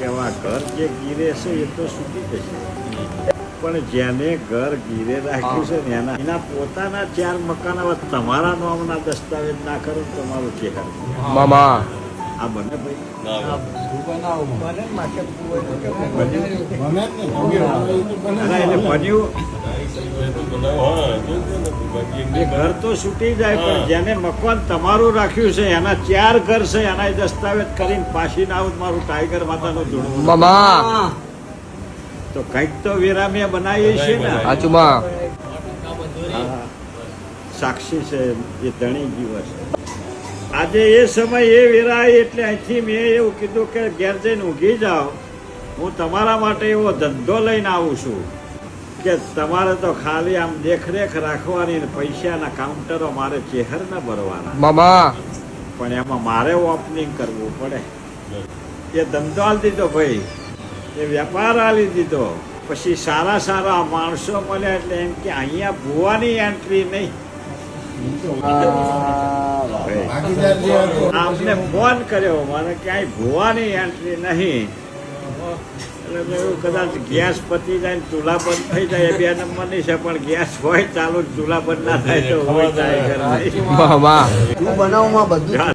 કે આ ઘર જે ગીરે છે એ તો છૂટી જશે, પણ જેને ઘર ગીરે રાખ્યું છે ને એના પોતાના 4 મકાન હવે તમારા નામના દસ્તાવેજ ના કરો તો તમારું ચેહર મામા આ બને ભાઈ એ ઘર તો છૂટી જાય, પણ જેને મકાન તમારું રાખ્યું છે એના 4 ઘર છે એના દસ્તાવેજ કરીને પાછી ના આવું મારું ટાઈગર માતાનું ધૂણું મામા તો કઈક તો વિરામ્ય બનાવીએ છીએ ને. હાચુમાં હા, સાક્ષી છે એ ધણી દિવસ આજે એ સમય એ વેરાય એટલે અહીંથી મેં એવું કીધું કે ઘેર જઈને ઊંઘી જાઓ, હું તમારા માટે એવો ધંધો લઈને આવું છું કે તમારે તો ખાલી આમ દેખરેખ રાખવાની ને પૈસાના કાઉન્ટરો મારે ચહેર ન ભરવાના, મામા પણ એમાં મારે ઓપનિંગ કરવું પડે. એ ધંધો આલી દીધો ભાઈ, એ વેપાર આલી દીધો, પછી સારા સારા માણસો મળ્યા એટલે એમ કે અહીંયા ભૂવાની એન્ટ્રી નહીં. આપને ફોન કર્યો મને ક્યાંય ભૂવાની એન્ટ્રી નહીં, એટલે મેં એવું કદાચ ગેસ પતી જાય ને ચૂલા બંધ થઈ જાય એ 2 નંબરની છે, પણ ગેસ હોય ચાલુ ચૂલા બંધ ના થાય તો હોય જાય. મામા તું બનાવમાં બધું